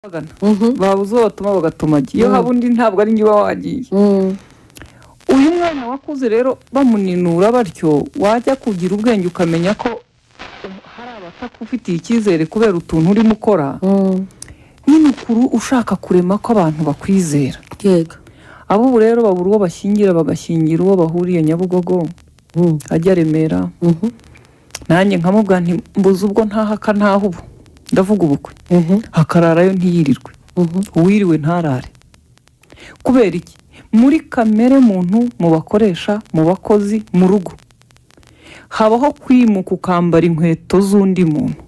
babuze uwo batuma bagatuma iyo haba undi ntabwo ari njye uba wagiye. Uyu mwana wakuze rero bamuninura batyo wajya kugira ubwenge ukamenya ko hari abatakufitiye icyizere kubera utuntu urimo ukora nyine ukuru ushaka kurema ko abantu bakwizera. Yego. Abo ubu rero babura uwo bashyingira bagashyingira uwo bahuriye Nyabugogo ajya Remera. Nanjye nkamubwira nti mbuze ubwo ntahaka ntaho ubu ndavuga ubukwe hakararayo ntiyirirwe uwiriwe ntarare. Kubera iki? Muri kamere muntu mu bakoresha mu bakozi mu rugo habaho kwimuka ukambara inkweto z'undi muntu.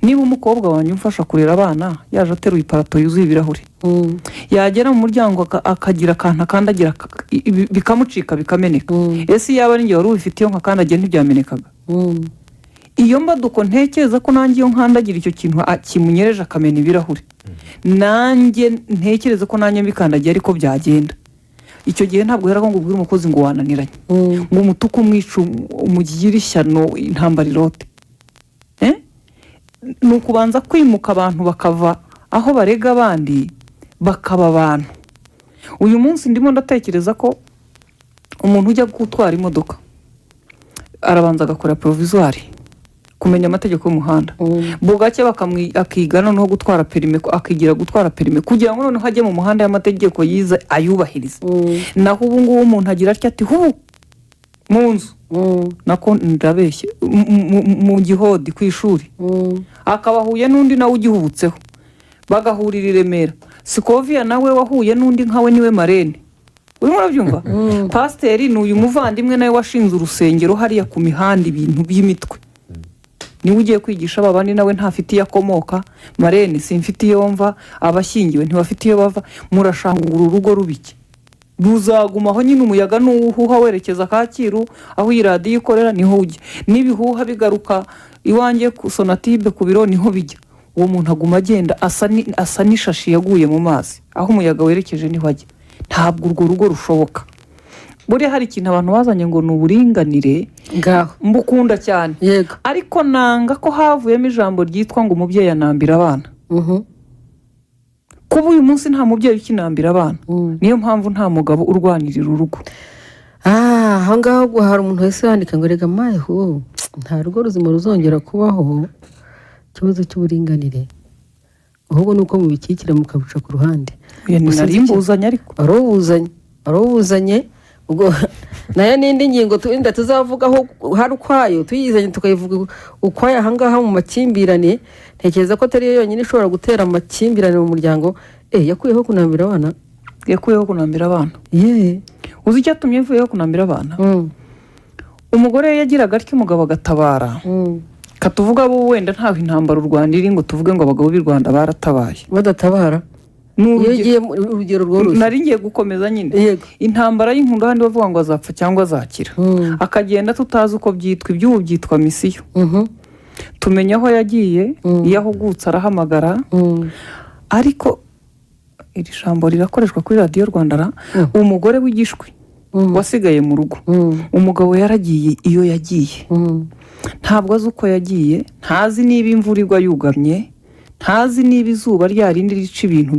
Niba umukobwa wanjye umfasha kurera abana yaje ateruye iparato yuzuye ibirahuri yagera mu muryango akagira akantu akandagira bikamucika bikameneka, ese yaba ari njye wari ubifitiye nkakandagira ntibyamenekaga? Iyo mbaduko ntekereza ko nanjye iyo nkandagira icyo kintu kimunyereje akamena ibirahuri nanjye ntekereza ko nanjye mbikandagiye ariko byagenda. Icyo gihe ntabwo hera ngo ubwire umukozi ngo wananiranye ngo umutuku umwica umugire ishyano intambara irote. Ni ukubanza kwimuka abantu bakava aho barega abandi bakaba abantu. Uyu munsi ndimo ndatekereza ko umuntu ujya gutwara imodoka arabanza agakora provisoire kumenya amategeko y'umuhanda bugake akiga noneho gutwara perime akigira gutwara perime kugira ngo noneho ajye mu muhanda y'amategeko yiza ayubahiriza. Naho ubu ngubu umuntu agira ati hubu mu nzu nako ndabeshye mu gihodi ku ishuri akabahuye n'undi nawe ugihubutseho bagahurira i Remera. Sikovia nawe wahuye n'undi nkawe niwe Marene. Urimo urabyumva? Pasiteri ni uyu muvandimwe nawe washinze urusengero hariya ku mihanda ibintu by'imitwe. Niwe ugiye kwigisha abandi nawe ntafite iyo akomoka. Marene simfite iyo mva, abashyingiwe ntibafite iyo bava, murashangura urugo rubiki. Ruzagumaho nyine umuyaga n'uwuhuha werekeza Kacyiru aho iradiyo ikorera niho ujya. N'ibihuha bigaruka iwanjye ku Sonatube ku biro niho bijya. Uwo muntu aguma agenda asa n'ishashi yaguye mu mazi aho umuyaga werekeje niho ajya. Ntabwo urwo rugo rushoboka. Buriya hari ikintu abantu bazanye ngo ni uburinganire mbukunda cyane. Yego. Ariko nanga ko havuyemo ijambo ryitwa ngo umubyeyi anambira abana. Kuba uyu munsi nta mubyeyi ukinambira abana niyo mpamvu nta mugabo urwanirira urugo. Aho ngaho hari umuntu wese yandika ngo rega mayeho nta rugo ruzima ruzongera kubaho ikibazo cy'uburinganire ahubwo nuko mubikikira mukabuca ku ruhande. Narimbuzanya ariko arobuzanye ubwo nayo n'indi ngingo turinda tuzavugaho hari ukwayo tuyizanye tukayivuga ukwayo ahangaha mu makimbirane. Ntekereza ko atari yo yonyine ishobora gutera amakimbirane mu muryango. Yakuyeho kunambira abana. Yakuyeho kunambira abana. Uzi icyo atumye yavuyeho kunambira abana? Umugore yagiraga atyo umugabo agatabara. Katuvuga bo wenda ntaho intambara u Rwanda iri ngo tuvuge ngo abagabo b'i Rwanda baratabaye. Badatabara. Urugero rworoshye. Nari ngiye gukomeza nyine. Intambara y'inkundo handi bavuga ngo azapfa cyangwa azakira. Akagenda tutazi uko byitwa iby'ubu byitwa misiyo. Tumenya aho yagiye iyo ahugutse arahamagara. Ariko iri jambo rirakoreshwa kuri radiyo Rwanda umugore w'igishwi wasigaye mu rugo umugabo yaragiye iyo yagiye ntabwo azi uko yagiye, ntazi niba imvura igwa yugamye, ntazi niba izuba ryarindi rica ibintu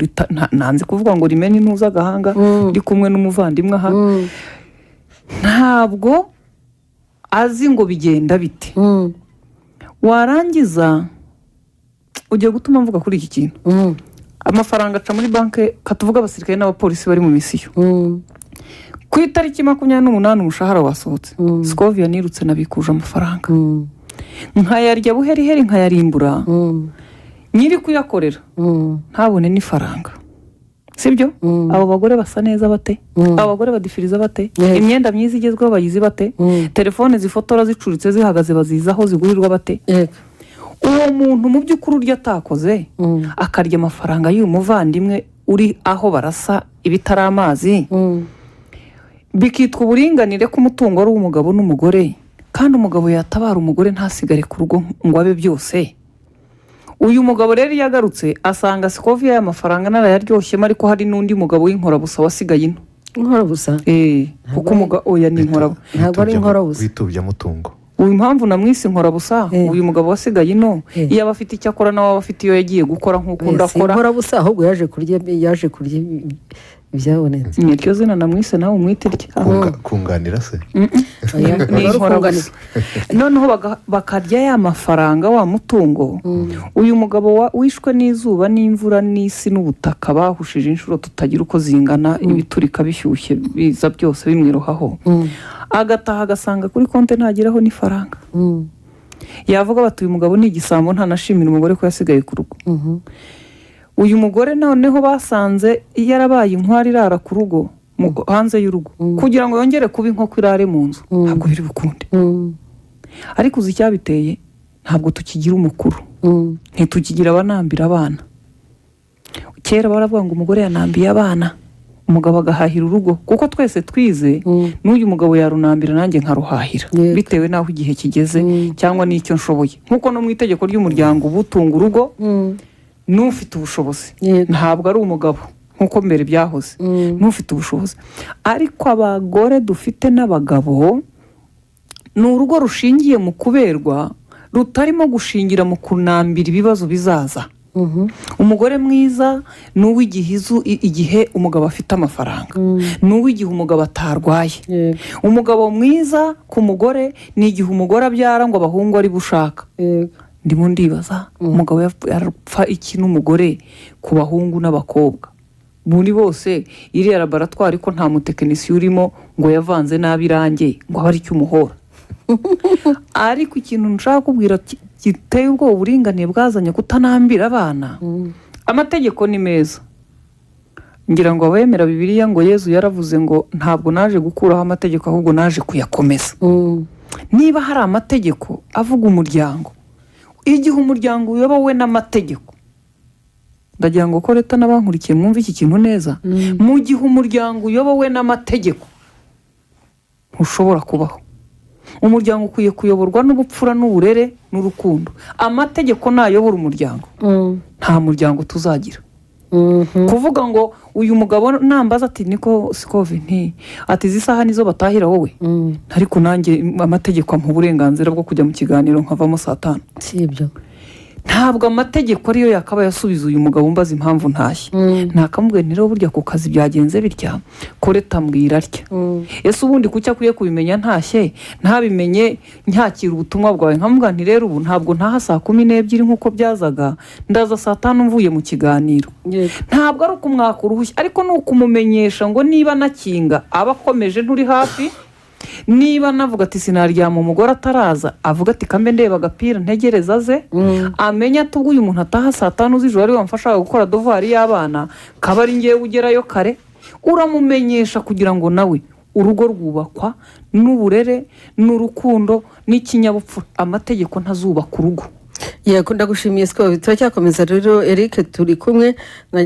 nanze kuvuga ngo rimene intuza agahanga ndi kumwe n'umuvandimwe aha. Ntabwo azi ngo bigenda bite. Warangiza ugiye gutuma mvuga kuri iki kintu. Amafaranga aca muri banke katuvuga abasirikare n'abapolisi bari mu misiyo. Ku itariki 28 umushahara wasohotse. Sikovia nirutse nabikuje amafaranga. Nkayarya buheriheri nkayarimbura. Nyiri kuyakorera ntabone n'ifaranga. Sibyo? Abo bagore basa neza bate? Abo bagore badifiriza bate? Imyenda myiza igezweho bayizi bate? Telefone zifotora zicuritse zihagaze bazizaho zigurirwa bate? Uwo muntu mu by'ukuri urya atakoze akarya amafaranga y'uyu muvandimwe uri aho barasa ibitari amazi bikitwa uburinganire k'umutungo ari umugabo n'umugore, kandi umugabo yatabara umugore ntasigare ku rugo ngo abe byose. Uyu mugabo rero yagarutse asanga Sikovia y'amafaranga narayaryoshye ariko hari n'undi mugabo w'inkorabusa wasigaye ino. Inkorabusa? Kuko umugabo oya ni inkorabusa. Ntabwo ari inkorabusa. Witubya mutungo. uyu mpamvu namwise inkorabusa uyu mugabo wasigaye ino iyo aba afite icyo akora nawe aba afite iyo yagiye gukora nk'uko undi akora inkorabusa ahubwo yaje kurya ibyabonetse niryo zina namwise nawe umwite rye kunganira se ni inkorabusa noneho bakarya ya mafaranga wa mutungo uyu mugabo wishwe n'izuba n'imvura n'isi n'ubutaka bahushije inshuro tutagira uko zingana ibiturika bishyushye biza byose bimwirohaho agataha agasanga kuri konti ntagiraho n'ifaranga yavuga bati uyu mugabo ni igisambo ntanashimira umugore ko yasigaye ku rugo uyu mugore noneho basanze yarabaye inkwari irara ku rugo hanze y'urugo kugira ngo yongere kuba inkoko irare mu nzu ntabwo biri bukunde ariko uzi icyabiteye ntabwo tukigira umukuru ntitukigira abanambira abana kera baravuga ngo umugore yanambiye abana umugabo agahahira urugo kuko twese twize n'uyu mugabo yarunambira nanjye nkaruhahira bitewe n'aho igihe kigeze cyangwa n'icyo nshoboye nk'uko no mu itegeko ry'umuryango ubutunga urugo n'ufite ubushobozi ntabwo ari umugabo nk'uko mbere byahoze n'ufite ubushobozi ariko abagore dufite n'abagabo ni urugo rushingiye mu kuberwa rutarimo gushingira mu kunambira ibibazo bizaza umugore mwiza ni uw'igihe umugabo afite amafaranga ni uw'igihe umugabo atarwaye umugabo mwiza ku mugore ni igihe umugore abyara ngo abahungu ari bushaka ndimo ndibaza umugabo yapfa iki n'umugore ku bahungu n'abakobwa muri bose iriya laboratwari ko nta mutekinisiye urimo ngo yavanze nabi irange ngo abe ari cyo umuhora ariko ikintu nshaka kubwira giteye ubwoba uburinganire bwazanye kutanambira abana amategeko ni meza ngira ngo abemera Bibiliya ngo Yezu yaravuze ngo ntabwo naje gukuraho amategeko ahubwo naje kuyakomeza niba hari amategeko avuga umuryango igihe umuryango uyobowe n'amategeko ndagira ngo ko leta n'abankurikiye mwumve iki kintu neza mu gihe umuryango uyobowe n'amategeko ntushobora kubaho umuryango ukwiye kuyoborwa n'ubupfura n'uburere n'urukundo amategeko nayobora umuryango nta muryango tuzagira kuvuga ngo uyu mugabo nambaza ati niko sikovi nti ati izi saha nizo batahira wowe ariko nanjye amategeko ampa uburenganzira bwo kujya mu kiganiro nkavamo saa 5 si ibyo ntabwo amategeko ariyo yakaba yasubiza uyu mugabo mbaza impamvu ntashye ntakamubwira rero burya ku kazi byagenze bitya koreta mbwira atya ese ubundi kuki akwiye kubimenya ntashye ntabimenye ntakira ubutumwa bwawe nkamubwira nti rero ubu ntabwo ntaha saa 12 nk'uko byazaga ndaza saa 5 mvuye mu kiganiro ntabwo ari ukumwaka uruhushya ariko ni ukumumenyesha ngo niba nakinga aba akomeje nturi hafi niba navuga ati sinaryama umugore ataraza avuga ati kambe ndeba agapira ntegereza ze amenya ati ubwo uyu muntu ataha saa 5 z'ijoro ari wamfasha gukora devoir y'abana kaba ari ngewe ugerayo kare uramumenyesha kugira ngo nawe urugo rwubakwa n'uburere n'urukundo n'ikinyabupfura amategeko ntazubaka urugo yego ndagushimiye siko turacyakomeza rero Eric turi kumwe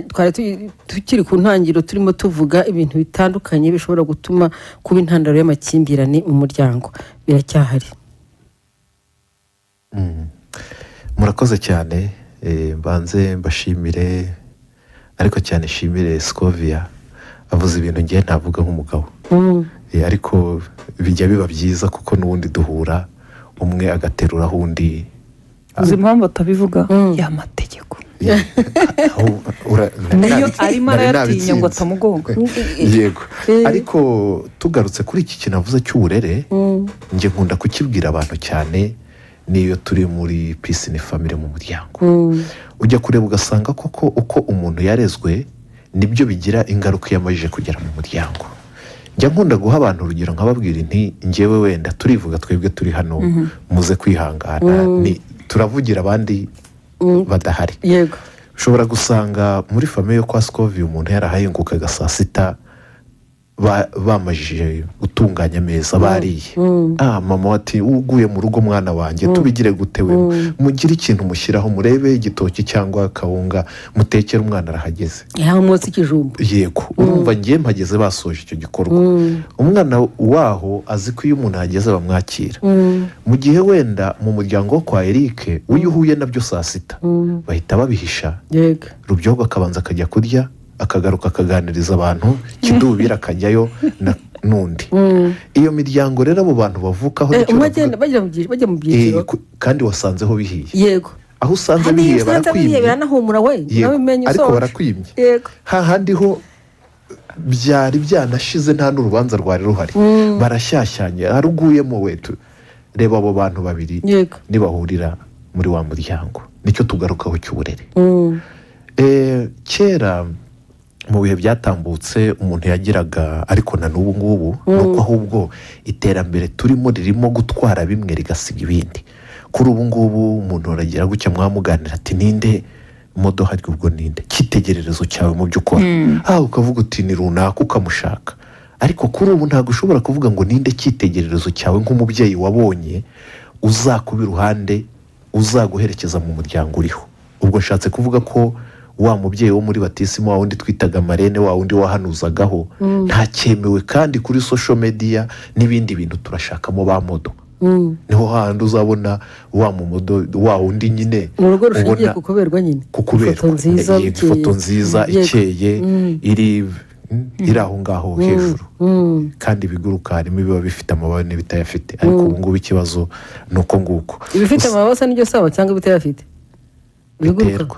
twari tukiri ku ntangiro turimo tuvuga ibintu bitandukanye bishobora gutuma kuba intandaro y'amakimbirane mu muryango biracyahari murakoze cyane mbanze mbashimire ariko cyane shimire Scovia avuze ibintu ngiye ntavuga nk'umugabo ariko bijya biba byiza kuko n'ubundi duhura umwe agateruraho undi uzi impamvu atabivuga y'amategeko niyo arimo arayatinya ngo atamugonga yego ariko tugarutse kuri iki kinavuze cy'uburere njye nkunda kukibwira abantu cyane niyo turi muri peace ni family mu muryango ujya kureba ugasanga koko uko umuntu yarezwe nibyo bigira ingaruka yamajije kugera mu muryango njya nkunda guha abantu urugero nkababwira inti njyewe wenda turivuga twebwe turi hano muze kwihangana ni turavugira abandi badahari yego ushobora gusanga muri famille yo kwa Scovia umuntu yarahayengukaga saa 6 bamajije gutunganya ameza bariye mama ati uguye mu rugo mwana wanjye tubigire gutewe mugire ikintu mushyiraho murebe igitoki cyangwa kawunga mutekere umwana arahageze yamutse ikijumba yego urumva ngiye mpageze basoje icyo gikorwa umwana waho azi ko iyo umuntu ahageze bamwakira mu gihe wenda mu muryango wo kwa Eric uyuhuye nabyo saa 6 bahita babihisha yego Rubyogo akabanza akajya kurya akagaruka akaganiriza abantu kidubira akajyayo n'undi. Iyo miryango rero abo bantu bavukaho umwe agenda bajya mu byiciro kandi wasanzeho bihiye. yego aho usanze bihiye barakwimye, biranahumura we nawe umenye ariko usoje. barakwimye. Yego. hahandi ho byari byanashize nta n'urubanza rwari ruhari, barashyashyanye, haruguyemo wetu. Reba abo bantu babiri Yego. nibahurira muri wa muryango, nicyo tugarukaho cy'uburere. Kera mu bihe byatambutse umuntu yagiraga, ariko na n'ubu ngubu nuko ahubwo iterambere turimo ririmo gutwara bimwe rigasiga ibindi. Kuri ubu ngubu umuntu aragira gutya mwamuganira ati ninde modoka, ariko ubwo ninde cyitegererezo cyawe mu byo ukora, ukavuga uti ni runaka ukamushaka. Ariko kuri ubu ntabwo ushobora kuvuga ngo ninde cyitegererezo cyawe nk'umubyeyi wabonye uzakuba iruhande, uzaguherekeza mu muryango uriho. Ubwo nshatse kuvuga ko wa mubyeyi wo muri batisimo, wa wundi twitaga marene, wa wundi wahanuzagaho, ntakemewe. Kandi kuri social media n'ibindi bintu turashakamo ba modo, niho handi uzabona wa mumodo, wa wundi nyine mu rugo rushingiye ku kuberwa nyine, ifoto nziza ikeye iri aho ngaho hejuru, kandi ibiguruka harimo ibiba bifite amababa n'ibitayafite. Ariko ubu ngubu ikibazo ni uko nguko, ibifite amababa n'ibyo sawa cyangwa ibitayafite biterwa.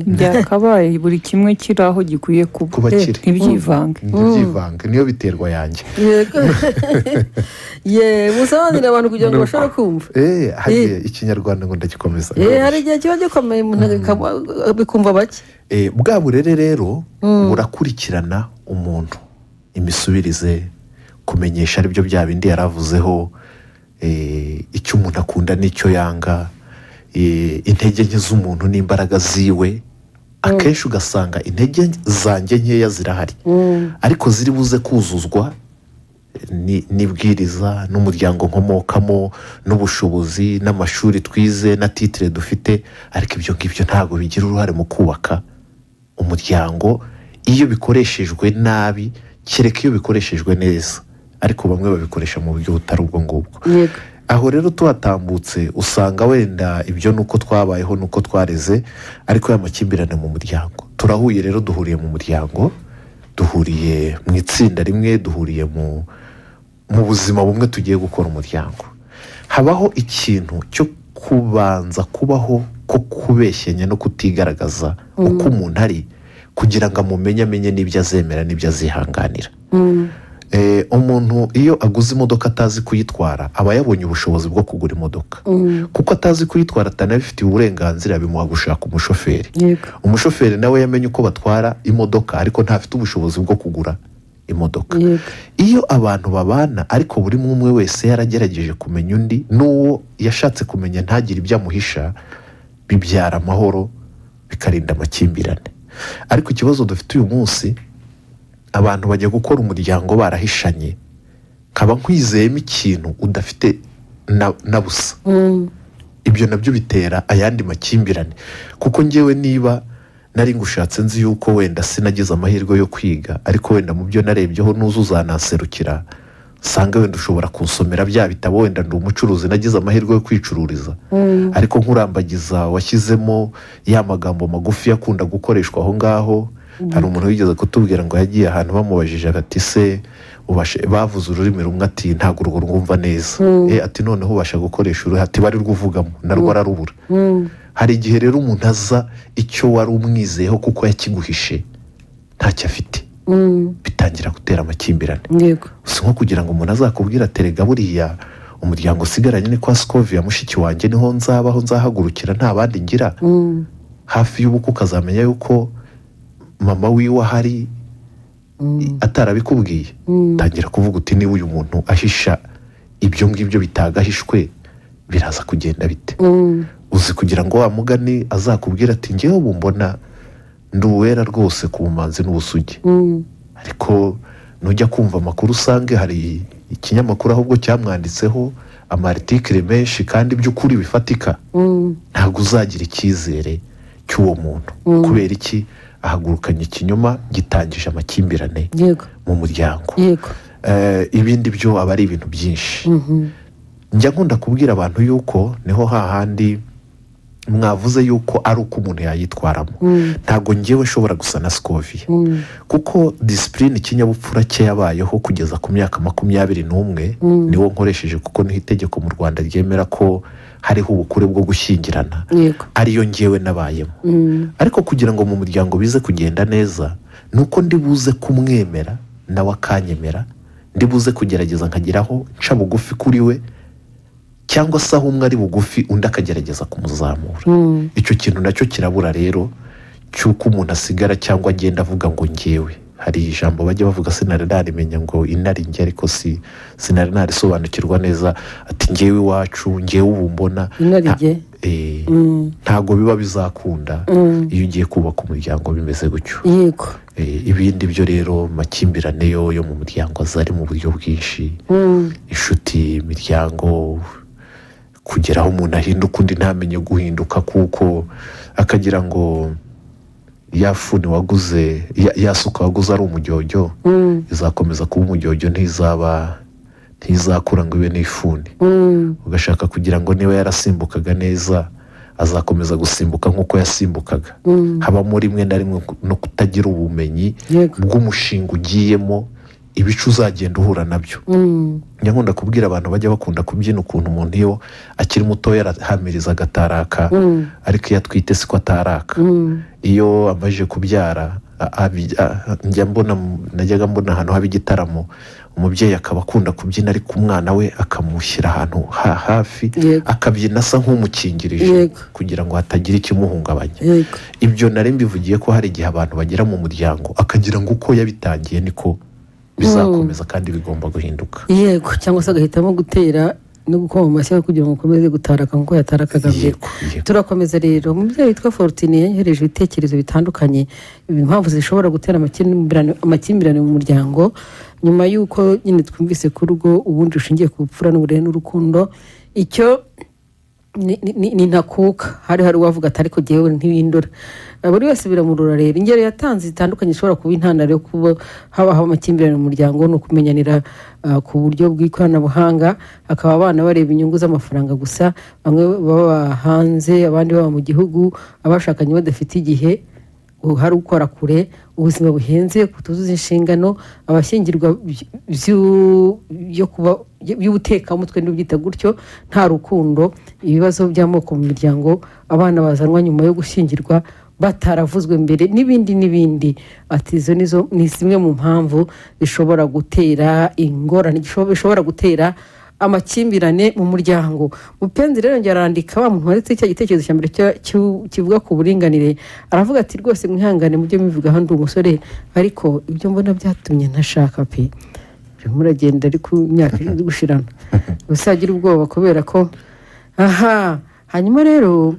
byakabaye buri kimwe kiri aho gikwiye kuba kiri, ntibyivange. niyo biterwa yanjye. musobanurire abantu kugira ngo bashobore kumva. hari ikinyarwanda ngo ndagikomeza. hari igihe kiba gikomeye umuntu bikumva bake. Bwa burere rero burakurikirana umuntu, imisubirize, kumenyesha aribyo bya bindi yaravuzeho, icyo umuntu akunda n'icyo yanga, intege nke z'umuntu n'imbaraga ziwe. Akenshi ugasanga intege zanjye nkeya zirahari, ariko ziri buze kuzuzwa n'ibwiriza, n'umuryango nkomokamo, n'ubushobozi, n'amashuri twize, na titire dufite. Ariko ibyo ngibyo ntabwo bigira uruhare mu kubaka umuryango iyo bikoreshejwe nabi, kereka iyo bikoreshejwe neza. Ariko bamwe babikoresha mu buryo butari ubwo ngubwo. Aho rero tuhatambutse usanga wenda ibyo nuko twabayeho, nuko twareze, ariko y'amakimbirane mu muryango. Turahuye rero, duhuriye mu muryango, duhuriye mu itsinda rimwe, duhuriye mu buzima bumwe, tugiye gukora umuryango. Habaho ikintu cyo kubanza kubaho ko kubeshyanya no kutigaragaza uko umuntu ari, kugira ngo amenye n'ibyo azemera n'ibyo azihanganira. Umuntu iyo aguze imodoka atazi kuyitwara, aba yabonye ubushobozi bwo kugura imodoka. Kuko atazi kuyitwara atanabifitiye uburenganzira, bimuha gushaka umushoferi. Umushoferi nawe yamenye uko batwara imodoka, ariko ntafite ubushobozi bwo kugura imodoka. Iyo abantu babana ariko buri umwe wese yaragerageje kumenya undi, n'uwo yashatse kumenya ntagire ibyo amuhisha, bibyara amahoro, bikarinda amakimbirane. Ariko ikibazo dufite uyu munsi, abantu bajya gukora umuryango barahishanye, nkaba nkwizeyemo ikintu udafite na busa. Ibyo nabyo bitera ayandi makimbirane. Kuko njyewe niba nari ngushatse nzi yuko wenda sinagize amahirwe yo kwiga, ariko wenda mu byo narebyeho n'uzuzanaserukira, usanga wenda ushobora kunsomera bya bitabo, wenda ndi umucuruzi nagize amahirwe yo kwicururiza, ariko nkurambagiza washyizemo ya magambo magufi yakunda gukoreshwa aho ngaho. Hari umuntu wigeze kutubwira ngo yagiye ahantu bamubajije ati se bavuze ururimi rumwe, ati ntabwo urwo rwumva neza. Ati noneho ubasha gukoresha ururimi, ati bari rwuvugamo narwo ararubura. Hari igihe rero umuntu aza icyo wari umwizeyeho kuko yakiguhishe ntacyo afite, bitangira gutera amakimbirane. Si nko kugira ngo umuntu azakubwira terega buriya umuryango usigaranye ni kwa Scovia mushiki wanjye, niho nzabaho, nzahagurukira, nta bandi ngira. Hafi y'ubukwe ukazamenya yuko mama wiwe ahari, atarabikubwiye. Tangira kuvuga uti niba uyu muntu ahisha ibyo ngibyo bitagahishwe, biraza kugenda bite? Uzi kugira ngo wa mugani azakubwira ati njyewe ubu mbona ndi uwera rwose ku bumanzi n'ubusugi. Ariko nujya kumva amakuru usange hari ikinyamakuru ahubwo cyamwanditseho amartikire menshi kandi by'ukuri bifatika, ntabwo uzagira icyizere cy'uwo muntu. Kubera iki? Ahagurukanye ikinyoma, gitangije amakimbirane mu muryango. Ibindi byo aba ari ibintu byinshi. Njya nkunda kubwira abantu yuko niho hahandi mwavuze yuko ari uko umuntu yayitwaramo. Ntabwo ngewe nshobora gusa na Scovia kuko disipurine ikinyabupfura cye yabayeho kugeza ku myaka 21 niwo nkoresheje, kuko niho itegeko mu Rwanda ryemera ko hariho ubukure bwo gushyingirana, ariyo ngewe nabayemo. Ariko kugira ngo mu muryango bize kugenda neza nuko ndi buze kumwemera nawe akanyemera, ndi buze kugerageza nkageraho nca bugufi kuri we, cyangwa se aho umwe ari bugufi undi akagerageza kumuzamura. Icyo kintu nacyo kirabura rero cy'uko umuntu asigara cyangwa agenda avuga ngo ngewe. Hari ijambo bajya bavuga sinari narimenya ngo inaringe, ariko sinari narisobanukirwa neza, ati ngewe iwacu, ngewe ubu mbona inaringe. Ntabwo biba bizakunda iyo ugiye kubaka umuryango bimeze gutyo. Yego. Ibindi byo rero makimbirane yo mu muryango azari mu buryo bwinshi, inshuti, imiryango, kugeraho umuntu ahinduka undi ntamenye guhinduka, kuko akagira ngo yafuni waguze yasuka waguze ari umujyojyo, izakomeza kuba umujyojyo, ntizakura ngo ibe n'ifuni. Ugashaka kugira ngo niba yarasimbukaga neza azakomeza gusimbuka nk'uko yasimbukaga. Habamo rimwe na rimwe no kutagira ubumenyi bw'umushinga ugiyemo, ibicu uzagenda uhura nabyo. Nkunda kubwira abantu bajya bakunda kubyina ukuntu umuntu iyo akiri muto yarahamiriza agataraka, ariko iyo atwite siko ataraka. Iyo amaze kubyara najyaga mbona ahantu haba igitaramo, umubyeyi akaba akunda kubyina ariko umwana we akamushyira ahantu hafi, akabyina asa nk'umukingirije kugira ngo hatagira ikimuhungabanya. Ibyo nari mbivugiye ko hari igihe abantu bagera mu muryango akagira ngo uko yabitangiye niko bizakomeza kandi bigomba guhinduka. Yego, cyangwa se agahitamo gutera no gukoma amashyi kugira ngo ukomeze gutaraka nk'uko yatarakaga mbere. Turakomeza rero. Umubyeyi witwa Fortune yanyohereje ibitekerezo bitandukanye, impamvu zishobora gutera amakimbirane mu muryango, nyuma y'uko nyine twumvise ku rugo ubundi rushingiye ku bupfura n'uburere n'urukundo. Icyo ni ntakuka. Hari uwavuga ati ariko jyewe ntibindura. Buri wese biramurura rero. Ingero yatanze zitandukanye zishobora kuba intandaro yo kuba habaho amakimbirane mu muryango, no kumenyanira ku buryo bw'ikoranabuhanga, akaba abana bareba inyungu z'amafaranga gusa, bamwe baba hanze abandi baba mu gihugu, abashakanye badafite igihe, hari ukora kure, ubuzima buhenze, kutuzuza inshingano, abashyingirwa by'ubutekamutwe n'ubyita gutyo, nta rukundo, ibibazo by'amoko mu miryango, abana bazanwa nyuma yo gushyingirwa bataravuzwe mbere, n'ibindi. Ati izo ni zimwe mu mpamvu zishobora gutera ingorane, bishobora gutera amakimbirane mu muryango. Mupenzi rero yarandika, wa muntu waretse icyo gitekerezo cya mbere kivuga ku buringanire, aravuga ati rwose mwihangane mujye mubivuga handi umusore, ariko ibyo mbona byatumye ntashaka pe. Muragenda ariko imyaka iri gushirana, usagira ubwoba kubera ko hanyuma rero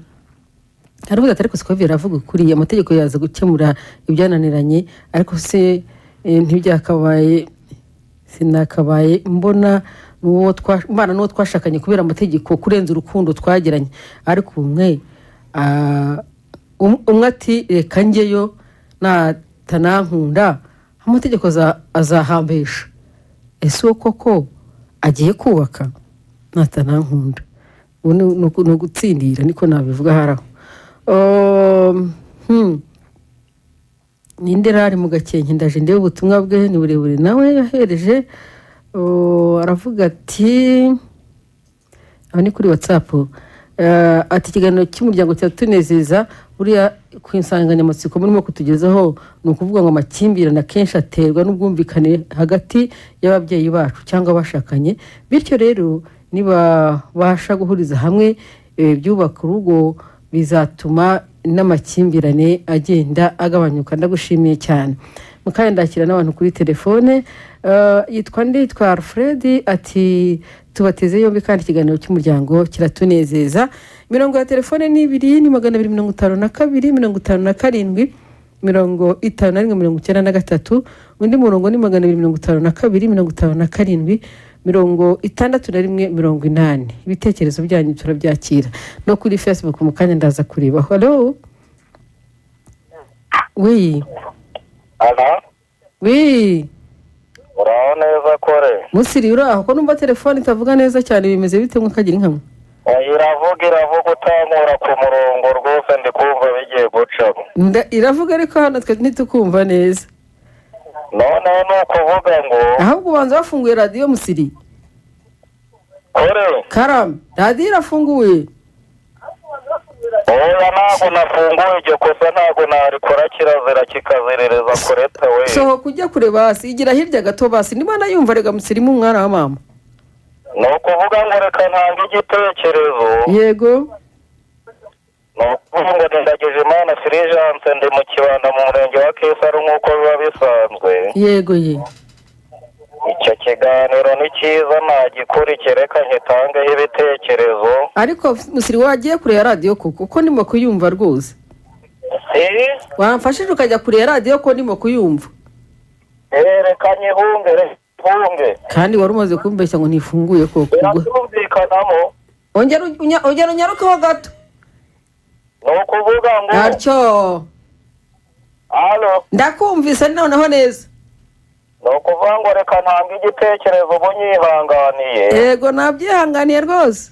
aravuga ati ariko Scovia aravuga kuri amategeko yaza gukemura ibyananiranye, ariko se ntibyakabaye, sinakabaye mbona n'uwo twashakanye kubera amategeko kurenza urukundo twagiranye. Ariko umwe ati reka njyeyo natanankunda amategeko azahambesha. Ese uwo koko agiye kubaka natanankunda? Ni ugutsindira, niko nabivuga haraho. Ninde rari mu Gakenke, ndaje ndebe ubutumwa bwe, ni burebure nawe yahereje. Aravuga ati aba ni kuri WhatsApp, ati ikiganiro cy'umuryango cyatunezeza, buriya ku insanganyamatsiko murimo kutugezaho ni ukuvuga ngo amakimbirane akenshi aterwa n'ubwumvikane hagati y'ababyeyi bacu cyangwa abashakanye, bityo rero nibabasha guhuriza hamwe byubaka urugo bizatuma n'amakimbirane agenda agabanyuka. Ndagushimiye cyane. Mukanya ndakira n'abantu kuri telefone. Yitwa Alfred, ati tubateze yombi kandi ikiganiro cy'umuryango kiratunezeza. Mirongo ya telefone ni 252 57 53, undi murongo ni 252 57 ibitekerezo byanyu turabyakira no kuri Facebook. Mukanya ndaza kureba. Hello. Oui. Ala. Oui. Uraho neza kore? Musiri uraho ko numva telefone itavuga neza cyane, bimeze bite mwe kagira inkamwe? iravuga utamura ku murongo rwose ndi kumva bigiye gucamo. Iravuga ariko hano twe ntitukumva neza. Noneho ni ukuvuga ngo ahubwo ubanza wafunguye radiyo Musiri. kore Karame, radiyo irafunguye. oya ntabwo nafunguye iryo kosa ntabwo narikora kirazira kikazerereza kureta we. Sohoka ujya kureba hasi, igira hirya gato basi niba nayumva rega Musirimu umwana wa mama. Ni ukuvuga ngo reka ntange igitekerezo. Yego. Ni ukuvuga ngo ndagije Imana Fulgence ndi mu Kibanda mu murenge wa Kisaro nk'uko biba bisanzwe. Yego ye. Icyo kiganiro ni cyiza nagikurikire reka nkitangeho ibitekerezo. Ariko Musiri wagiye kure ya radiyo kuko ndimo kuyumva rwose. Wamfashije ukajya kure ya radiyo ko ndimo kuyumva. Reka nyihunge. Kandi wari umaze kumbeshya ngo ntifunguye koko. Birumvikanamo. Ongera unyarukeho gato. Ni ukuvuga ngo atyo. Halo. Ndakumvise noneho neza. Ni ukuvuga ngo reka ntange igitekerezo ubu nyihanganiye. Yego nabyihanganiye rwose.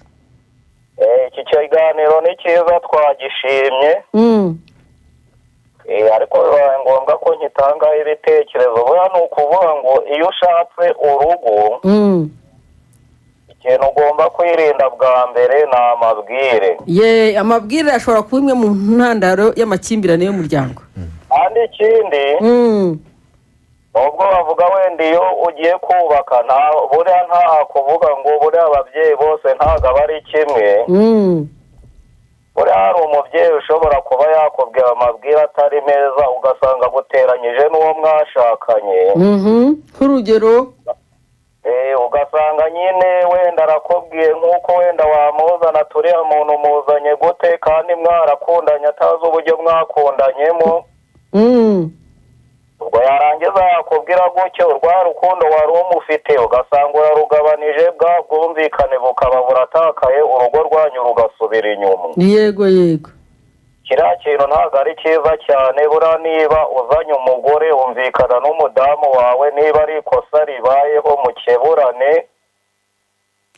Iki kiganiro ni cyiza twagishimye. Ariko bibaye ngombwa ko nkitangaho ibitekerezo. Buriya ni ukuvuga ngo iyo ushatse urugo ikintu ugomba kwirinda bwa mbere ni amabwire. Amabwire ashobora kuba imwe mu ntandaro y'amakimbirane y'umuryango. Kandi ikindi nubwo bavuga wenda iyo ugiye kubaka buriya nta kuvuga ngo buriya ababyeyi bose ntabwo aba ari kimwe. Buriya hari umubyeyi ushobora kuba yakubwira amabwire atari meza ugasanga aguteranyije n'uwo mwashakanye. Nk'urugero ugasanga nyine wenda arakubwiye nk'uko wenda wamuzana turiya muntu muzanye gute kandi mwarakundanye atazi uburyo mwakundanyemo. Ubwo yarangiza yakubwira gutyo rwa rukundo wari umufite ugasanga urarugabanije bwa bwumvikane bukaba buratakaye urugo rwanyu rugasubira inyuma. Yego. Kiriya kintu ntabwo ari cyiza cyane. Buriya niba uzanye umugore wumvikana n'umudamu wawe niba ari ikosa ribayeho mukeburane.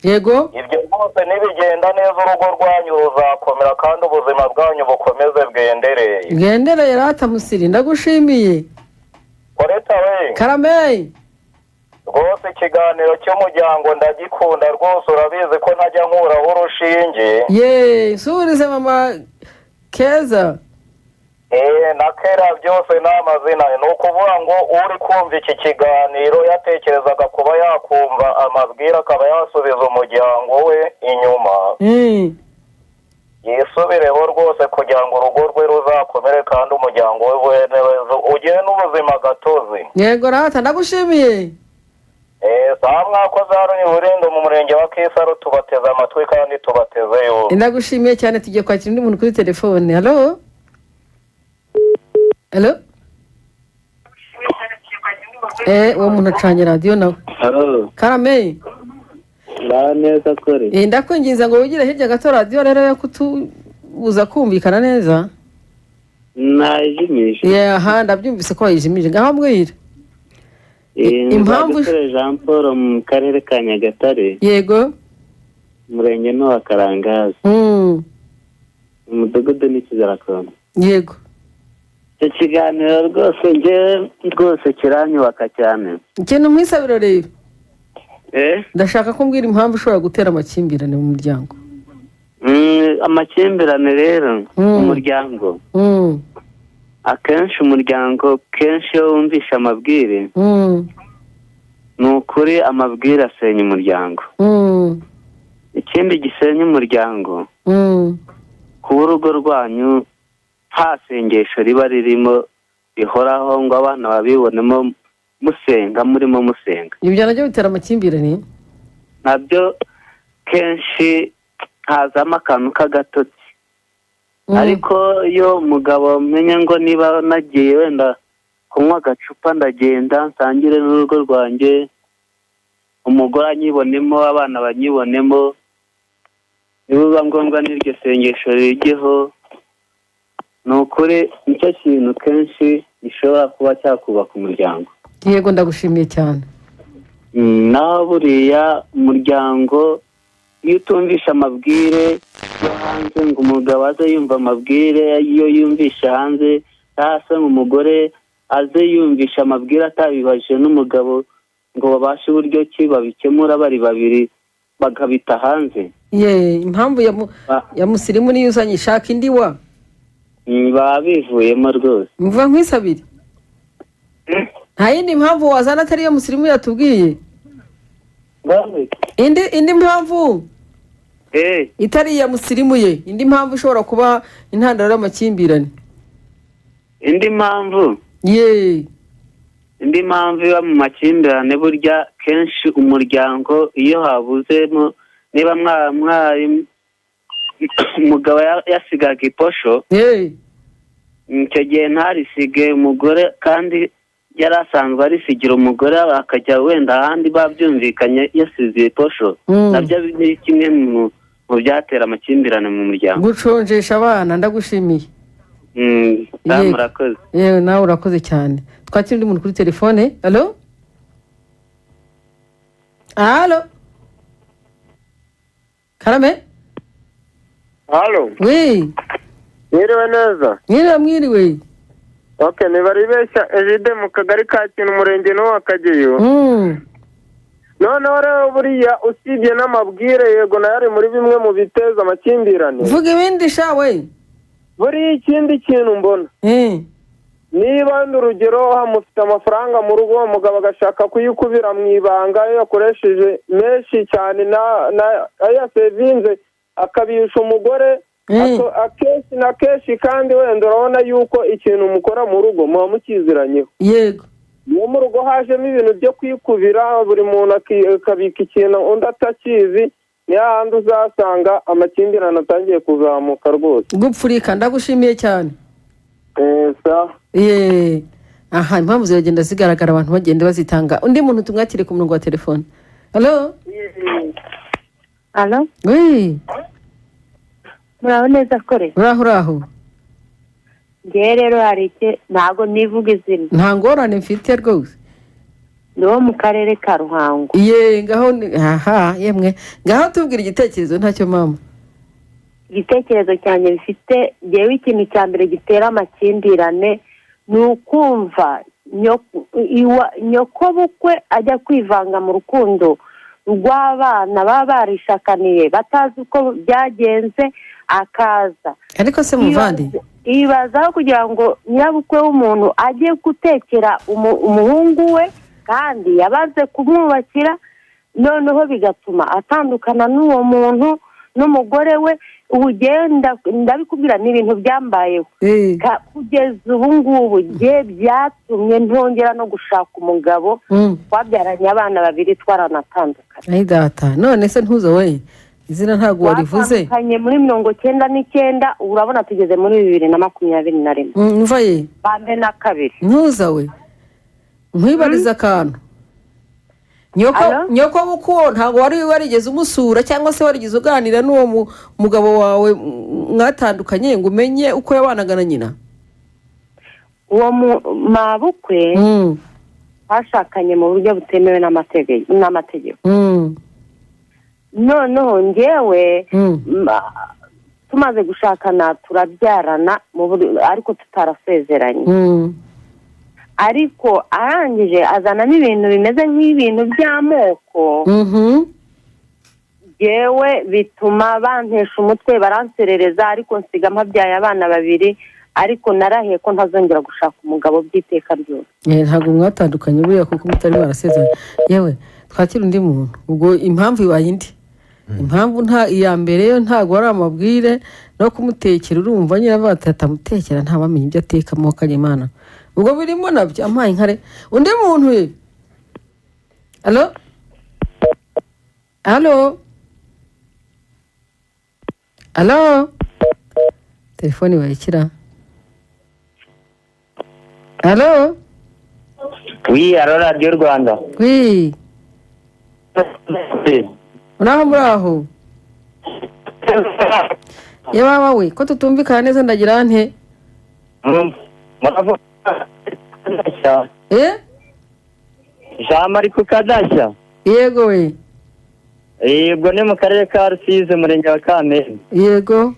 Yego. Ibyo rwose nibigenda neza urugo rwanyu ruzakomera kandi ubuzima bwanyu bukomeze bwendereye. Rata Musiri ndagushimiye. Koreta we. Karame. Rwose ikiganiro cy'umuryango ndagikunda rwose urabizi ko ntajya nkuraho urushinge. Surize mama Keza. Na Kera byose ni amazina. Ni ukuvuga ngo uri kumva iki kiganiro yatekerezaga kuba yakumva amabwire akaba yasubiza umuryango we inyuma. Yisubireho rwose kugira ngo urugo rwe ruzakomere kandi umuryango we ugire n'ubuzima gatozi. Yego rata ndagushimiye. Saa mwakoze hano ni Burindo mu murenge wa Kisaro tubateze amatwi kandi tubateze yo. Ndagushimiye cyane tugiye kwakira undi muntu kuri telefone. Halo. Uwo muntu acanye radiyo nawe. Halo. Karame. Neza kore. Ndakwinginza ngo wigire hirya gato radiyo rero yo kutubuza kumvikana neza. Najimije. Ndabyumvise ko wayijimije. Ngaho mbwira. Impamvu Jean Paul mu karere ka Nyagatare. Yego. Murenge no wa Karangazi. Umudugudu ni Kizarakona. Yego. Icyo kiganiro rwose kiranyubaka cyane. Ikintu mwisabiro rero. Ndashaka ko mbwira impamvu ushobora gutera amakimbirane mu muryango. Amakimbirane rero mu muryango. Akenshi umuryango kenshi iyo wumvisha amabwire ni ukuri amabwire asenya umuryango. Ikindi gisenya umuryango kuba urugo rwanyu nta sengesho riba ririmo rihoraho ngo abana babibonemo murimo musenga. Ibyo nabyo bitera amakimbirane. Nabyo kenshi hazamo akantu k'agatotsi. Ariko iyo umugabo amenye ngo niba nagiye wenda kunywa agacupa ndagenda nsangire n'urugo rwanjye umugore anyibonemo abana banyibonemo niba ngombwa n'iryo sengesho rijyeho. Ni ukuri nicyo kintu kenshi gishobora kuba cyakubaka umuryango. Yego ndagushimiye cyane. Naho buriya umuryango iyo utumvisha amabwire yo hanze ngo umugabo aze yumva amabwire iyo yumvisha hanze cyangwa se ngo umugore aze yumvisha amabwire atabibajije n'umugabo ngo babashe uburyo ki babikemura bari babiri bakabita hanze. Impamvu ya musirimu niyo uzanye ishaka indi wa baba bivuyemo rwose. mvuga nkwisabire nta yindi mpamvu wazana atari iyo musirimu yatubwiye. indi mpamvu itari iya musirimu ye, indi mpamvu ishobora kuba intandaro y'amakimbirane. indi mpamvu iba mu makimbirane burya kenshi umuryango iyo habuzemo niba umugabo yasigaga iposho icyo gihe ntarisige umugore kandi yari asanzwe arisigira umugore akajya wenda ahandi babyumvikanye yasize iposho nabyo ni kimwe mu byatera amakimbirane mu muryango. guconjesha abana. ndagushimiye. murakoze. yewe nawe urakoze cyane. twakira undi muntu kuri telefone. alo Karame. Halo. Oui. Mwiriwe neza. Mwiriwe. Okay, nibaribeshya Ejide mu kagari ka Kintu umurenge wa Kageyo. Noneho rero buriya usibye n'amabwire yego na yari muri bimwe mu biteza amakimbirane. Vuga ibindi shawe. Buri ikindi kintu mbona. Niba urugero hamufite amafaranga mu rugo umugabo agashaka kuyikubira mu ibanga yakoresheje menshi cyane na aya sevinze akabisha umugore akenshi na kenshi kandi wenda urabona yuko ikintu mukora mu rugo muba mukiziranyeho. Yego. Iyo mu rugo hajemo ibintu byo kwikubira buri muntu akabika ikintu undi atakizi ni hahandi uzasanga amakimbirane atangiye kuzamuka rwose. Gupfurika. ndagushimiye cyane. Aha impamvu ziragenda zigaragara abantu bagenda bazitanga. Undi muntu tumwakire ku murongo wa telefone. Alo. Oui. Muraho neza kore. Uraho. Ngewe rero hari iki ntago nivuga izina. Nta ngorane mfite rwose. Ni wo mu karere ka Ruhango. Yemwe ngaho tubwira igitekerezo ntacyo mama. Igitekerezo cyanjye bifite ngewe ikintu cya mbere gitera amakimbirane ni ukumva nyoko bukwe ajya kwivanga mu rukundo rw'abana baba barishakaniye batazi uko byagenze akaza. Ariko se muvandi ibazaho kugira ngo nyirabukwe w'umuntu ajye gutekera umuhungu we kandi yabaze kumwubakira noneho bigatuma atandukana n'uwo muntu n'umugore we. Ugenda ndabikubwira ni ibintu byambayeho kugeza ubu ngubu byatumye ntongera no gushaka umugabo. Twabyaranye abana babiri twaranatandukanye. data none se ntuzo we izina ntabwo warivuze. Twatandukanye muri 99 urabona tugeze muri 2021. Mva ye bambe na kabiri ntuza we nkwibariza akantu. Nyoko buko ntabwo wari warigeze umusura cyangwa se warigeze uganira n'uwo mugabo wawe mwatandukanye ngo umenye uko yabanaga na nyina? Uwo mabukwe bashakanye mu buryo butemewe n'amategeko. Noneho ngewe tumaze gushakana turabyarana ariko tutarasezeranye. Ariko arangije azanamo ibintu bimeze nk'ibintu by'amoko. Yewe bituma bantesha umutwe baranserereza ariko nsiga mpabyaye abana babiri ariko narahiye ko ntazongera gushaka umugabo by'iteka ryose. Ntabwo mwatandukanye buriya kuko mutari barasezeranye. Yewe twakira undi muntu ubwo impamvu ibaye indi. Impamvu nta iya mbere yo ntabwo ari amabwire no kumutekera. Urumva nyiravuga ati atamutekera ntabamenye ibyo atekamo kanyemana. Ubwo birimo nabyo amaye nkare. Undi muntu we. Alo. Telefoni bayikira. Alo. Oui, alo Radio Rwanda. Oui. Muraho. Yewe we ko tutumvikana neza ndagira nte? Jean Marie Kukadasha. Yego we. Ubwo ni mu karere ka Rusizi murenge wa Kamembe. Yego.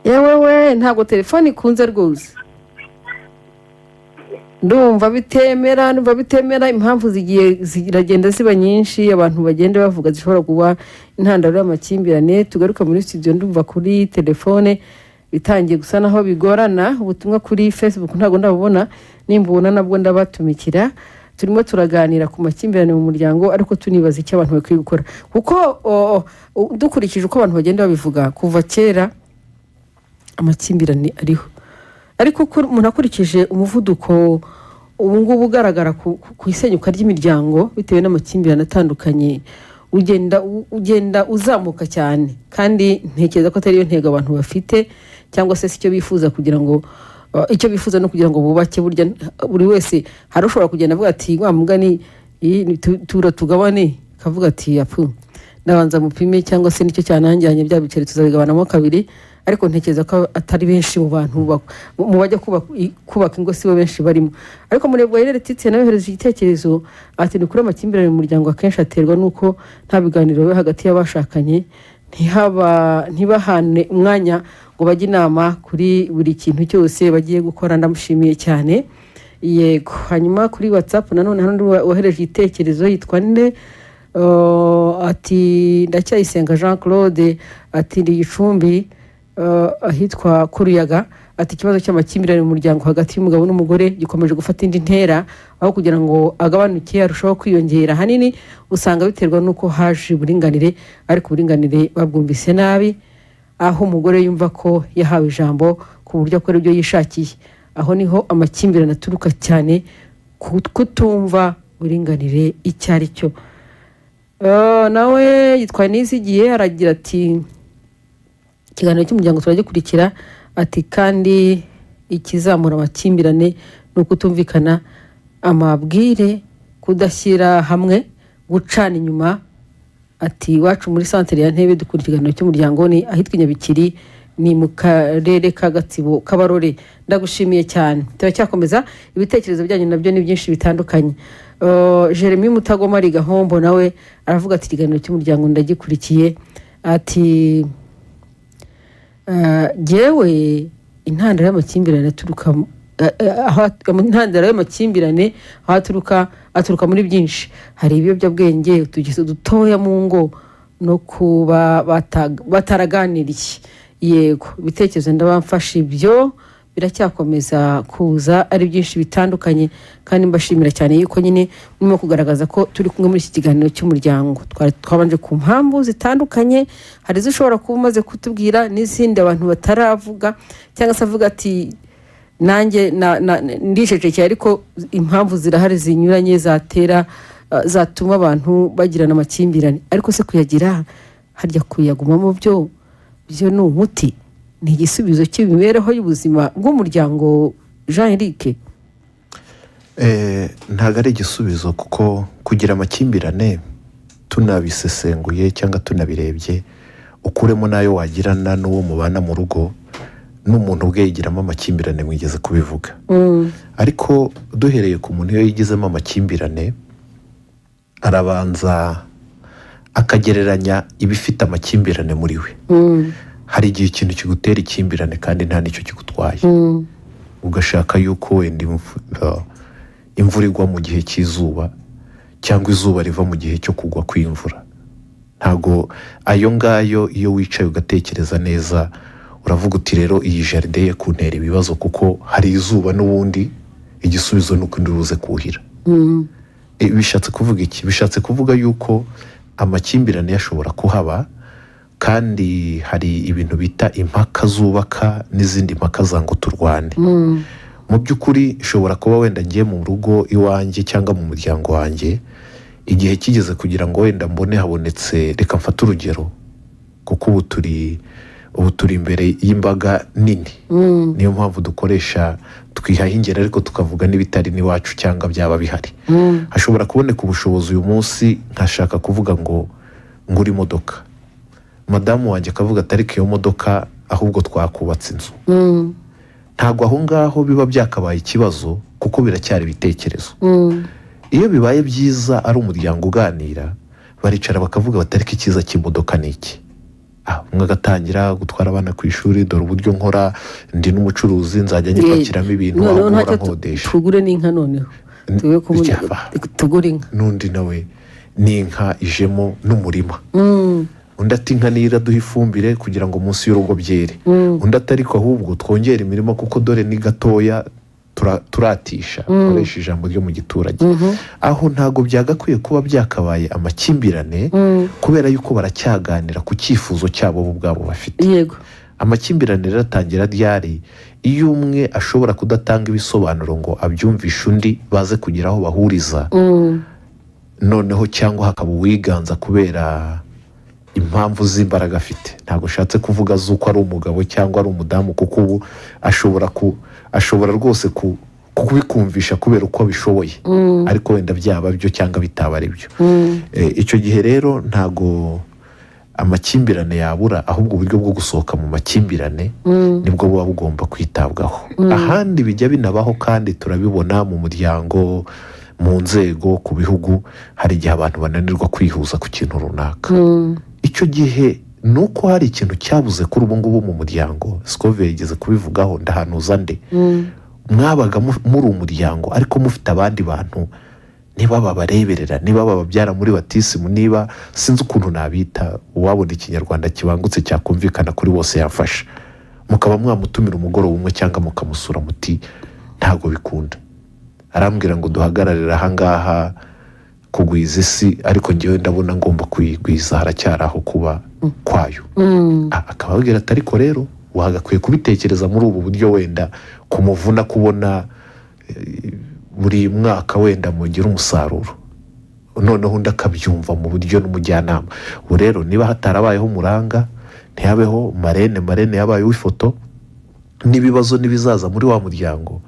Yewe ntabwo telefone ikunze rwose. Ndumva bitemera impamvu zigiye ziragenda ziba nyinshi, abantu bagenda bavuga zishobora kuba intandaro y'amakimbirane. Tugaruka muri studio ndumva kuri telefone bitangiye gusa naho bigorana. Ubutumwa kuri Facebook ntabwo ndabubona, nimbubona nabwo ndabatumikira. Turimo turaganira ku makimbirane mu muryango, ariko tunibaza icyo abantu bakwiye gukora, kuko dukurikije uko abantu bagenda babivuga kuva kera amakimbirane ariho, ariko umuntu akurikije umuvuduko ubu ngubu ugaragara ku isenyuka ry'imiryango bitewe n'amakimbirane atandukanye, ugenda uzamuka cyane, kandi ntekereza ko atari yo ntego abantu bafite, cyangwa se icyo bifuza kugira ngo icyo bifuza no kugira ngo bubake. Burya buri wese hari ushobora kugenda avuga ati wa mugani tugabane, kavuga ati yapfu ndabanza mupime, cyangwa se nicyo cyananjyanye bya biceri tuzabigabanamo kabiri. Ariko ntekereza ko atari benshi mu bantu mu bajya kubaka ingo sibo benshi barimo. Ariko murebwa rero Titse nawe yohereje igitekerezo ati ni kuri amakimbirane mu muryango akenshi aterwa nuko nta biganiro biba hagati y'abashakanye, ntibahane umwanya ngo bajye inama kuri buri kintu cyose bagiye gukora. Ndamushimiye cyane. Yego, hanyuma kuri WhatsApp nanone hano wohereje igitekerezo yitwa nde, ati Ndacyayisenga Jean Claude, ati ndi Gicumbi, ahitwa Kuruyaga, ati ikibazo cy'amakimbirane mu muryango hagati y'umugabo n'umugore gikomeje gufata indi ntera, aho kugira ngo agabanuke arushaho kwiyongera. Hanini usanga biterwa nuko haje uburinganire, ariko uburinganire babwumvise nabi, aho umugore yumva ko yahawe ijambo ku buryo akora ibyo yishakiye. Aho niho amakimbirane aturuka cyane, kutumva uburinganire icyo ari cyo. Nawe yitwa Nizigiye aragira ati ikiganiro cy'umuryango turagikurikira, ati kandi ikizamura amakimbirane ni ukutumvikana, amabwire, kudashyira hamwe, gucana inyuma. Ati iwacu muri santere ya Ntebe dukura ikiganiro cy'umuryango ni ahitwa Nyabikiri, ni mu karere ka Gatsibo Kabarore. Ndagushimiye cyane. Turacyakomeza ibitekerezo byanyu nabyo ni byinshi bitandukanye. Jeremy Mutagoma ari Gahombo nawe aravuga ati ikiganiro cy'umuryango ndagikurikiye, ati jewe intandaro y'amakimbirane aturuka muri byinshi. Hari ibiyobyabwenge, utugeso dutoya mu ngo, no kuba bataraganiriye. Yego, ibitekerezo ndabamfasha, ibyo biracyakomeza kuza ari byinshi bitandukanye, kandi mbashimira cyane yuko nyine murimo kugaragaza ko turi kumwe muri iki kiganiro cy'umuryango. Twabanje ku mpamvu zitandukanye, hari izo ushobora kuba umaze kutubwira, n'izindi abantu bataravuga, cyangwa se avuga ati nanjye ndicecekeye, ariko impamvu zirahari zinyuranye zatuma abantu bagirana amakimbirane. Ariko se kuyagira harya kuyagumamo byo ni umuti, ni igisubizo cy'imibereho y'ubuzima bw'umuryango? Jean-Eric, ntabwo ari igisubizo, kuko kugira amakimbirane tunabisesenguye cyangwa tunabirebye, ukuremo n'ayo wagirana n'uwo mubana mu rugo, n'umuntu ubwe yigiramo amakimbirane, mwigeze kubivuga. Ariko duhereye ku muntu iyo yigizemo amakimbirane, arabanza akagereranya ibifite amakimbirane muri we. Hari igihe ikintu kigutera ikimbirane kandi nta n'icyo kigutwaye, ugashaka yuko wenda imvura igwa mu gihe cy'izuba, cyangwa izuba riva mu gihe cyo kugwa kw'imvura. Ntabwo ayo ngayo, iyo wicaye ugatekereza neza, uravuga uti rero iyi jaride ye kuntera ibibazo kuko hari izuba, n'ubundi igisubizo ni uko ndibuze kuhira. Bishatse kuvuga iki? Bishatse kuvuga yuko amakimbirane yashobora kuhaba, kandi hari ibintu bita impaka zubaka n'izindi mpaka zango turwane. Mu by'ukuri ishobora kuba wenda ngiye mu rugo iwanjye cyangwa mu muryango wanjye, igihe kigeze kugira ngo wenda mbone habonetse, reka mfate urugero, kuko ubu turi imbere y'imbaga nini, niyo mpamvu dukoresha twihaha ingero, ariko tukavuga n'ibitari n'iwacu cyangwa byaba bihari. Hashobora kuboneka ubushobozi uyu munsi, nkashaka kuvuga ngo ngure imodoka, madamu wanjye akavuga ati ariko iyo modoka ahubwo twakubatse inzu. Ntabwo aho ngaho biba byakabaye ikibazo, kuko biracyari ibitekerezo. iyo bibaye byiza ari umuryango uganira baricara bakavuga bati ariko icyiza cy'imodoka ni iki, umwe agatangira gutwara abana ku ishuri, dore uburyo nkora, ndi n'umucuruzi nzajya nyipakiramo ibintu aho nkora nkodesha, tugure n'inka noneho tugure inka, n'undi nawe n'inka ijemo n'umurima, undi ati inka niyo iraduha ifumbire kugira ngo munsi y'urugo byere, undi ati ariko ahubwo twongere imirimo kuko dore ni gatoya turatisha, koresha ijambo ryo mu giturage. Aho ntago byagakwiye kuba byakabaye amakimbirane kubera yuko baracyaganira ku cyifuzo cyabo bo ubwabo bafite. Yego, amakimbirane riratangira ryari iyo umwe ashobora kudatanga ibisobanuro ngo abyumvishe undi baze kugira aho bahuriza, noneho cyangwa hakaba uwiganza kubera impamvu z'imbaraga afite. Ntabwo ushatse kuvuga z'uko ari umugabo cyangwa ari umudamu, kuko ubu ashobora rwose kubikumvisha kubera uko abishoboye, ariko wenda byaba byo cyangwa bitaba ari byo. Icyo gihe rero ntago amakimbirane yabura, ahubwo uburyo bwo gusohoka mu makimbirane nibwo buba bugomba kwitabwaho. Ahandi bijya binabaho kandi turabibona mu muryango, mu nzego, ku bihugu, hari igihe abantu bananirwa kwihuza ku kintu runaka. Icyo gihe ni uko hari ikintu cyabuze kuri ubu ngubu mu muryango. Scoville yigeze kubivugaho, ndahanuza nde, mwabaga muri umuryango ariko mufite abandi bantu, niba babareberera, niba bababyara muri batisimu, niba sinzi ukuntu nabita, uwabona ikinyarwanda kibangutse cyakumvikana kuri bose yafasha, mukaba mwamutumira umugoroba umwe cyangwa mukamusura muti ntabwo bikunda, arambwira ngo duhagararire ahangaha kugwiza isi, ariko ngewe ndabona ngomba kuyigwiza, haracyari aho kuba kwayo. Akaba ababwira ati ariko rero wagakwiye kubitekereza muri ubu buryo, wenda kumuvuna kubona buri mwaka wenda mugira umusaruro, noneho undi akabyumva mu buryo n'umujyanama. Ubu rero niba hatarabayeho umuranga, ntihabeho marene yabaye w'ifoto, n'ibibazo n'ibizaza muri wa muryango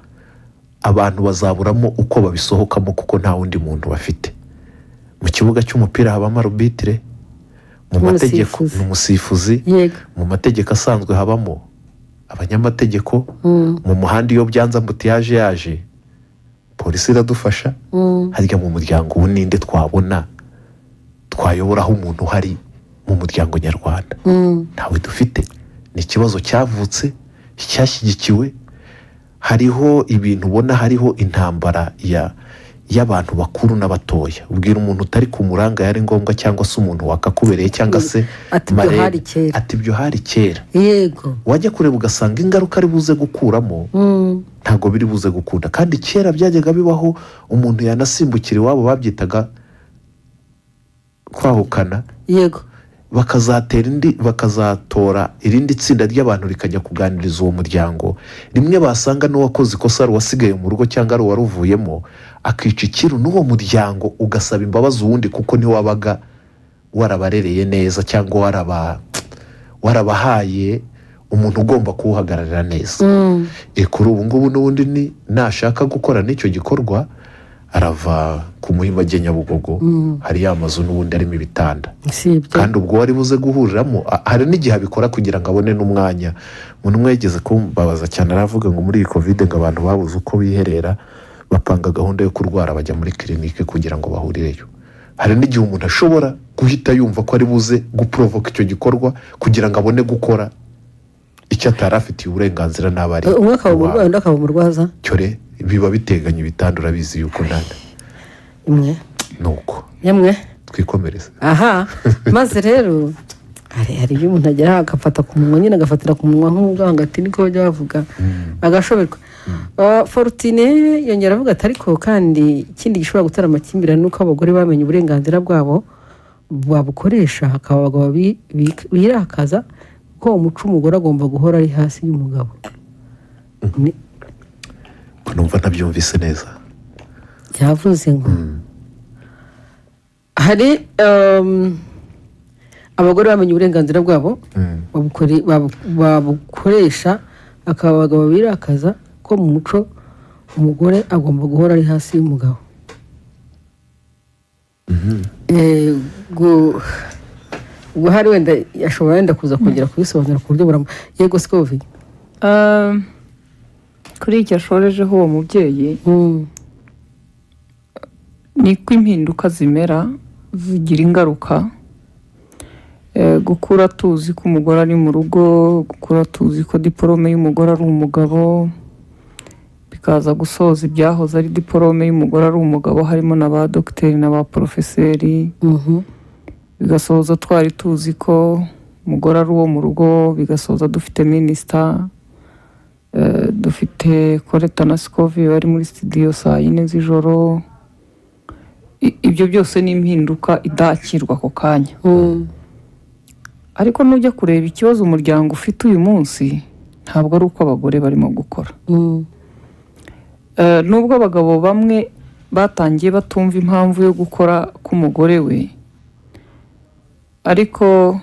abantu bazaburamo uko babisohokamo, kuko nta wundi muntu bafite. Mu kibuga cy'umupira habamo arbitre, mu mategeko ni umusifuzi, mu mategeko asanzwe habamo abanyamategeko, mu muhanda iyo byanze ambutiyaje yaje polisi iradufasha. Harya mu muryango ubu ninde twabona twayoboraho umuntu uhari mu muryango nyarwanda? Ntawe dufite. Ni ikibazo cyavutse, cyashyigikiwe. Hariho ibintu ubona, hariho intambara y'abantu bakuru n'abatoya. Ubwira umuntu utari ku muranga yari ngombwa, cyangwa se umuntu wakakubereye, cyangwa se ati ibyo hari kera. Yego, wajya kureba ugasanga ingaruka ari buze gukuramo ntabwo biri buze gukunda. Kandi kera byajyaga bibaho, umuntu yanasimbukira iwabo, babyitaga kwahukana. Yego, bakazatora irindi tsinda ry'abantu rikajya kuganiriza uwo muryango. Rimwe basanga n'uwakoze ikosa ari uwasigaye mu rugo cyangwa ari uwaruvuyemo, akica ikiru n'uwo muryango ugasaba imbabazi uwundi, kuko niwe wabaga warabarereye neza cyangwa warabahaye umuntu ugomba kuwuhagararira neza. Kuri ubu ngubu n'ubundi nashaka gukora n'icyo gikorwa, arava ku Muhima ajya Nyabugogo, hari ya mazu n'ubundi arimo ibitanda, kandi ubwo wari buze guhuriramo. Hari n'igihe abikora kugira ngo abone n'umwanya. Umuntu umwe yigeze kumbabaza cyane, aravuga ngo muri iyi covid ngo abantu babuze uko biherera, bapanga gahunda yo kurwara bajya muri kirinike kugira ngo bahurireyo. Hari n'igihe umuntu ashobora guhita yumva ko ari buze guprovoka icyo gikorwa kugira ngo abone gukora icyo atari afitiye uburenganzira n'abari. umwe akaba umurwayi undi akaba umurwaza. Cyore biba biteganya ibitanda, urabizi yuko nanda imwe nuko yemwe twikomereza. Maze rero hari iyo umuntu agera agafata ku munwa, nyine agafatira ku munwa nk'ubwo hagati, niko bajya bavuga, agashoberwa. Fortune yongera avuga ati ariko kandi ikindi gishobora gutera amakimbirane nuko abagore bamenye uburenganzira bwabo babukoresha, hakaba abagabo birakaza ko umuco umugore agomba guhora ari hasi y'umugabo. Numva ntabyumvise neza. Yavuze ngo hari abagore bamenye uburenganzira bwabo babukoresha, akaba abagabo birakaza ko mu muco umugore agomba guhora ari hasi y'umugabo. ubwo hari wenda yashobora wenda kuza kongera kubisobanura ku buryo yego Scoville. Kuri icyo ashorejeho uwo mubyeyi, niko impinduka zimera zigira ingaruka. Gukura tuzi ko umugore ari mu rugo, gukura tuzi ko diporome y'umugore ari umugabo, bikaza gusoza ibyahoze ari diporome y'umugore ari umugabo, harimo na ba dogiteri na ba porofeseri, bigasoza twari tuzi ko umugore ari uwo mu rugo, bigasoza dufite minisita, dufite Koleta na Sikovi bari muri studio saa 4 z'ijoro. Ibyo byose ni impinduka idakirwa ako kanya. Ariko nujya kureba ikibazo umuryango ufite uyu munsi, ntabwo ari uko abagore barimo gukora. Nubwo abagabo bamwe batangiye batumva impamvu yo gukora k'umugore we, ariko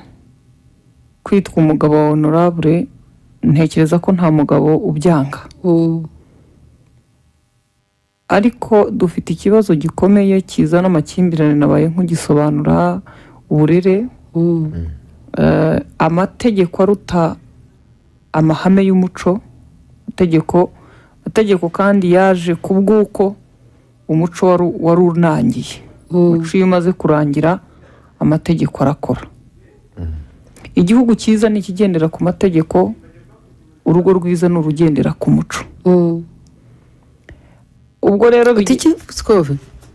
kwitwa umugabo wa honorable ntekereza ko nta mugabo ubyanga. Ariko dufite ikibazo gikomeye kizana amakimbirane, nabaye nk'ugisobanura, uburere, amategeko aruta amahame y'umuco. Amategeko kandi yaje kubw'uko umuco wari unangiye. Umuco iyo umaze kurangira, amategeko arakora. Igihugu cyiza ni ikigendera ku mategeko, urugo rwiza ni urugendera ku muco. Ubwo rero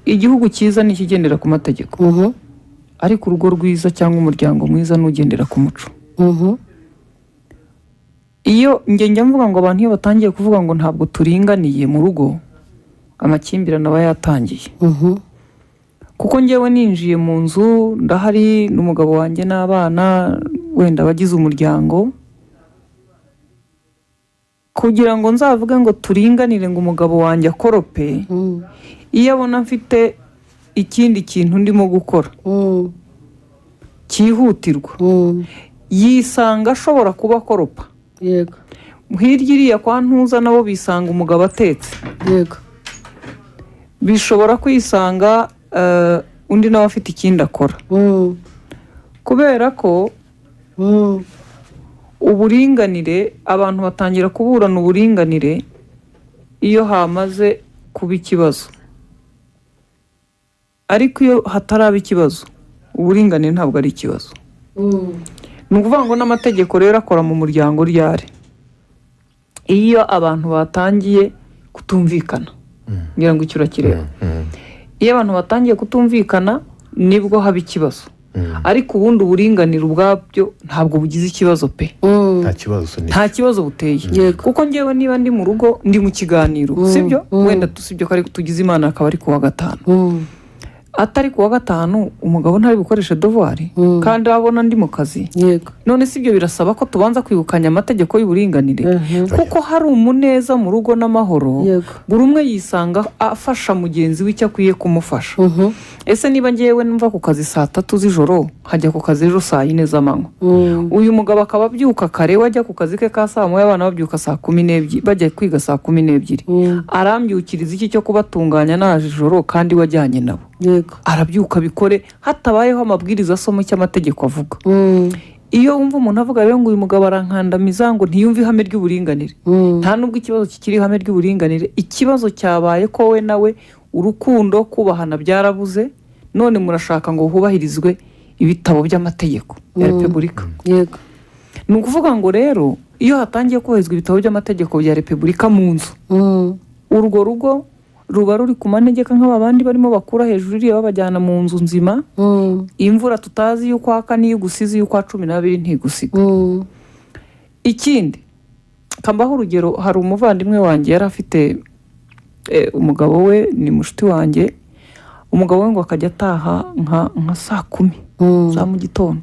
igihugu cyiza ni ikigendera ku mategeko, ariko urugo rwiza cyangwa umuryango mwiza nugendera ku muco. Iyo njya mvuga ngo abantu iyo batangiye kuvuga ngo ntabwo turinganiye mu rugo, amakimbirane aba yatangiye. Kuko njyewe ninjiye mu nzu, ndahari n'umugabo wanjye n'abana, wenda bagize umuryango, kugira ngo nzavuge ngo turinganire ngo umugabo wanjye akorope, iyo abona mfite ikindi kintu ndimo gukora cyihutirwa, yisanga ashobora kuba akoropa. Yego. Hirya iriya kwa Ntuza nabo bisanga umugabo atetse. Yego. Bishobora kwisanga undi nawe afite ikindi akora. Kubera ko uburinganire, abantu batangira kuburana uburinganire iyo hamaze kuba ikibazo. Ariko iyo hataraba ikibazo, uburinganire ntabwo ari ikibazo. Ni ukuvuga ngo n'amategeko rero akora mu muryango ryari, iyo abantu batangiye kutumvikana. Ngira ngo icyo urakireba. Iyo abantu batangiye kutumvikana nibwo haba ikibazo. Ariko ubundi uburinganire ubwabyo ntabwo bugize ikibazo pe. Nta kibazo buteye. Kuko njyewe niba ndi mu rugo, ndi mu kiganiro, sibyo? Wenda tusibyo ko ari tugize Imana akaba ari kuwa gatanu. Atari kuwa gatanu umugabo ntari gukoresha devoir, kandi abona ndi mu kazi. None sibyo birasaba ko tubanza kwibukanya amategeko y'uburinganire. Kuko hari umuneza mu rugo n'amahoro, buri umwe yisanga afasha mugenzi we icyo akwiye kumufasha. Ese niba ngewe numva ku kazi saa 3 z'ijoro, hajya ku kazi ejo saa 4 z'amanywa, uyu mugabo akaba abyuka kare, wajya ku kazi ke ka saa 1, abana babyuka saa 12, bajya kwiga saa 12, arambyukiriza iki cyo kubatunganya naje ijoro kandi wajyanye nabo. Arabyuka bikore hatabayeho amabwiriza asoma icyo amategeko avuga. Iyo wumva umuntu avuga rero ngo uyu mugabo arankandamiza, ngo ntiyumve ihame ry'uburinganire, nta nubwo ikibazo kikiri ihame ry'uburinganire. Ikibazo cyabaye ko we nawe urukundo, kubahana byarabuze, none murashaka ngo hubahirizwe ibitabo by'amategeko ya Repubulika. Ni ukuvuga ngo rero iyo hatangiye kubahirizwa ibitabo by'amategeko bya Repubulika mu nzu, urwo rugo ruba ruri ku manegeka nk'abandi barimo bakura hejuru iriya babajyana mu nzu nzima. Imvura tutazi yuko aka niyo gusize yuko 12 ntigusiga. Ikindi kambaho urugero, hari umuvandimwe wanjye yari afite umugabo we ni mushiti wanjye, umugabo we ngo akajya ataha nka saa 10 za mu gitondo.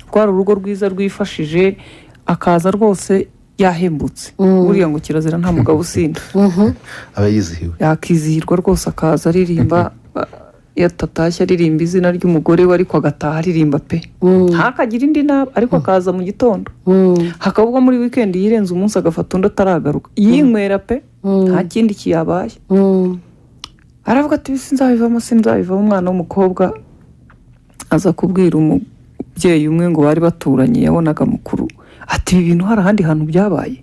Rwari urugo rwiza rwifashije, akaza rwose yahembutse. Buriya ngo kirazira nta mugabo usinda. Aba yizihiwe, yakizihirwa rwose, akaza aririmba, yatatashye aririmba izina ry'umugore we, ariko agataha aririmba pe. Ntakagira indi naba, ariko akaza mu gitondo. Hakabwa muri weekend yirenze umunsi agafata undi ataragaruka, yinywera pe, nta kindi kiyabaye. Aravuga ati sinzabivamo. Umwana w'umukobwa aza kubwira umubyeyi umwe ngo bari baturanye, yabonaga mukuru, ati ibi bintu hari ahandi hantu byabaye.